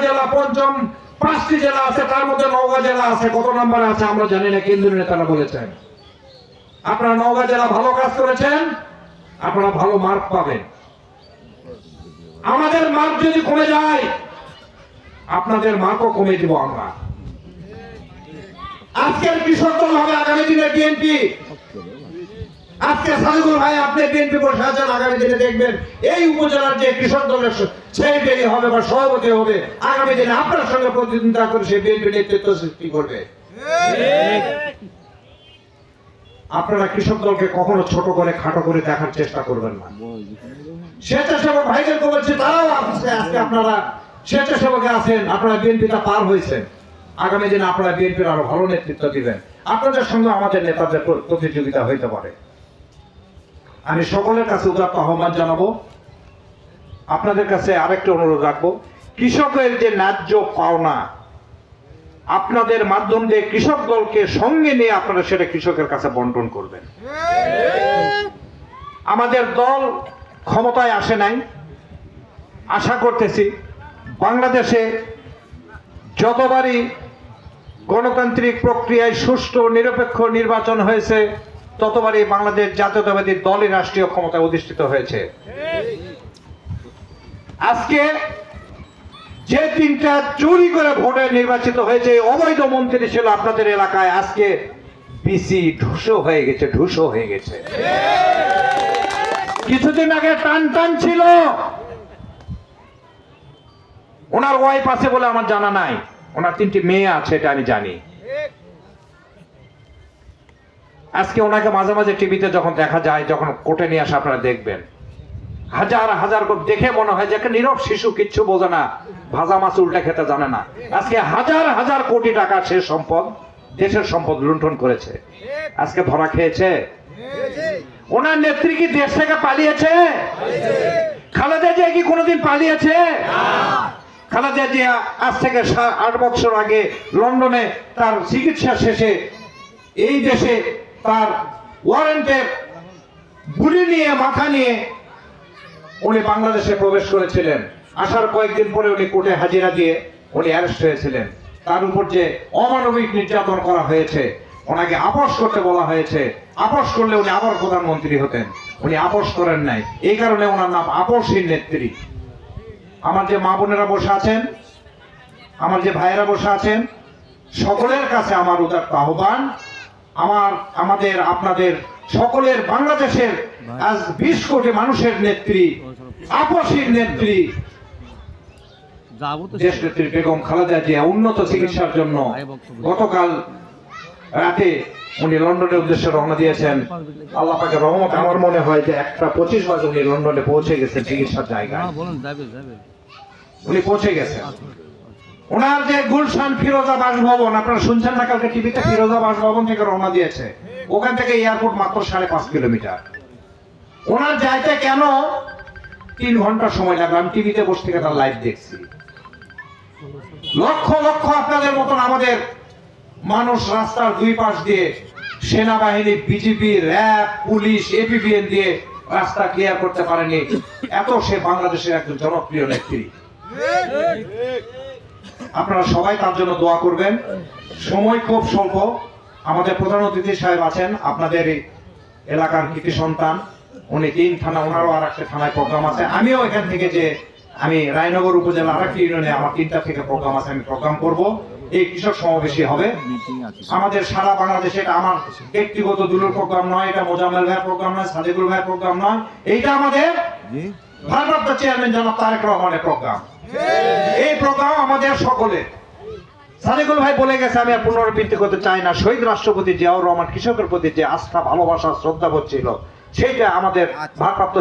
জেলা পঞ্চম 5টি জেলা আছে, তার মধ্যে নওগাঁ জেলা আছে। কত নম্বরে আছে আমরা জানি না, কেন্দ্রীয় নেতারা বলেছেন। আপনারা নওগাঁ জেলা ভালো কাজ করেছেন, আপনারা ভালো মার্ক পাবেন। আমাদের মার্ক যদি কমে যায়, আপনাদের মার্কও কমে দিব আমরা। আজকের কৃষক দল হবে আগামী দিনে বিএনপি। আজকে সাদিকুল ভাই আপনি বিএনপি বসে আছেন, আগামী দিনে দেখবেন এই উপজেলার যে কৃষক দলের সেক্রেটারি হবে বা সভাপতি হবে, আগামী দিনে আপনার সঙ্গে প্রতিদ্বন্দ্বিতা করে সে বিএনপি নেতৃত্ব সৃষ্টি করবে। আপনারা কৃষক দলকে কখনো ছোট করে খাটো করে দেখার চেষ্টা করবেন না। স্বেচ্ছাসেবক ভাইদেরকে বলছি, তারাও আজকে আপনারা স্বেচ্ছাসেবকে আছেন, আপনারা বিএনপিটা পার হয়েছেন। আগামী দিনে আপনারা বিএনপির আরো ভালো নেতৃত্ব দিবেন। আপনাদের সঙ্গে আমাদের নেতাদের প্রতিযোগিতা হইতে পারে। আমি সকলের কাছে উদাত্ত আহ্বান জানাবো, আপনাদের কাছে আরেকটা অনুরোধ রাখবো, কৃষকের যে ন্যায্য পাওনা আপনাদের মাধ্যম দিয়ে কৃষক দলকে সঙ্গে নিয়ে আপনারা সেটা কৃষকের কাছে বন্টন করবেন। আমাদের দল ক্ষমতায় আসে নাই, আশা করতেছি বাংলাদেশে যতবারই গণতান্ত্রিক প্রক্রিয়ায় সুষ্ঠু নিরপেক্ষ নির্বাচন হয়েছে, ততবারই বাংলাদেশ জাতীয়তাবাদী দলই রাষ্ট্রীয় ক্ষমতায় অধিষ্ঠিত হয়েছে। আজকে যে 3টা চুরি করে ভোটে নির্বাচিত হয়েছে অবৈধ মন্ত্রী ছিল আপনাদের এলাকায়, আজকে বিসি ঢুসো হয়ে গেছে। কিছুদিন আগে টান ছিল, ওনার ওয়াইফ আছে বলে আমার জানা নাই, ওনার 3টি মেয়ে আছে এটা আমি জানি। আজকে ওনাকে মাঝে মাঝে টিভিতে যখন দেখা যায়, যখন কোর্টে নিয়ে আসে আপনারা দেখবেন, হাজার হাজার দেখে মনে হয় যে একটা নীরব শিশু, কিচ্ছু বোঝে না, ভাজা মাছ উল্টা খেতে জানে না। আজকে হাজার হাজার কোটি টাকা সে সম্পদ, দেশের সম্পদ লুণ্ঠন করেছে। আজকে ধরা খেয়েছে। ওনার নেত্রী কি দেশ থেকে পালিয়েছে? খালেদা জিয়া কি কোনোদিন পালিয়েছে? খালেদা জিয়া আজ থেকে 8 বছর আগে লন্ডনে তার চিকিৎসা শেষে এই দেশে তার ওয়ারেন্টে গুলি নিয়ে, মাথা নিয়ে উনি বাংলাদেশে প্রবেশ করেছিলেন। আসার কয়েকদিন পরে উনি কোর্টে হাজিরা দিয়ে উনি অ্যারেস্ট হয়েছিলেন। তার উপর যে অমানবিক নির্যাতন করা হয়েছে, ওনাকে আপোষ করতে বলা হয়েছে। আপোষ করলে উনি আবার প্রধানমন্ত্রী হতেন, উনি আপোষ করেন নাই। এই কারণে ওনার নাম আপোষহীন নেত্রী। আমার যে মা বোনেরা বসে আছেন, আমার যে ভাইয়েরা বসে আছেন, সকলের কাছে আমার উদাত্ত আহ্বান, আমাদের আপনাদের সকলের বাংলাদেশের আজ 20 কোটি মানুষের নেত্রী, আপোষহীন নেত্রী, দেশ নেত্রী বেগম খালেদা জিয়া উন্নত চিকিৎসার জন্য গতকাল রাতে উনি লন্ডনের উদ্দেশ্যে রওনা দিয়েছেন। আল্লাহ পাকের রহমত, আমার মনে হয় যে 1:25 বাজে উনি লন্ডনে পৌঁছে গেছেন চিকিৎসার জায়গায়। উনি পৌঁছে গেছেন। ওনার যে গুলশান ফিরোজা বাসভবন, আপনারা শুনছেন না কালকে টিভিতে, ফিরোজা বাসভবন থেকে রওনা দিয়েছে। ওখান থেকে এয়ারপোর্ট মাত্র 5.5 কিলোমিটার। ওনার যাইতে কেন 3 ঘন্টা সময় লাগলো, আমি টিভিতে বসে থেকে তার লাইভ দেখছি। লক্ষ লক্ষ আপনাদের মতন আমাদের মানুষ রাস্তার 2 পাশ দিয়ে সেনাবাহিনী, বিজিবি, র্যাব, পুলিশ, এপিবিএন দিয়ে রাস্তা ক্লিয়ার করতে পারেনি। এত সে বাংলাদেশের একজন জনপ্রিয় নেত্রী। আপনারা সবাই তার জন্য দোয়া করবেন। সময় খুব স্বল্প। আমাদের প্রধান অতিথি সাহেব আছেন, আপনাদের এলাকার কৃতি সন্তান, উনি 3 থানা, ওনারও আর একটা থানায় প্রোগ্রাম আছে। আমিও এখান থেকে যে আমি রায়নগর উপজেলা আরেকটি ইউনিয়নে আমার 3টা থেকে প্রোগ্রাম আছে, আমি প্রোগ্রাম করব। এই কৃষক সমাবেশী হবে আমাদের সারা বাংলাদেশে। এটা আমার ব্যক্তিগত দুলুর প্রোগ্রাম নয়, এটা মোজাম্মেল ভাইয়ের প্রোগ্রাম নয়, সাদিকুল ভাইয়ের প্রোগ্রাম নয়, এইটা আমাদের ভারপ্রাপ্ত চেয়ারম্যান জনাব তারেক রহমানের প্রোগ্রাম। এই প্রোগ্রাম আমাদের সকলের। সাদিকুল ভাই বলে গেছে, আমি আর পুনরাবৃত্তি করতে চাই না। শহীদ রাষ্ট্রপতি জিয়াউর রহমান কৃষকের প্রতি যে আস্থা, ভালোবাসা, শ্রদ্ধাবোধ ছিল, সেইটা আমাদের ভারপ্রাপ্ত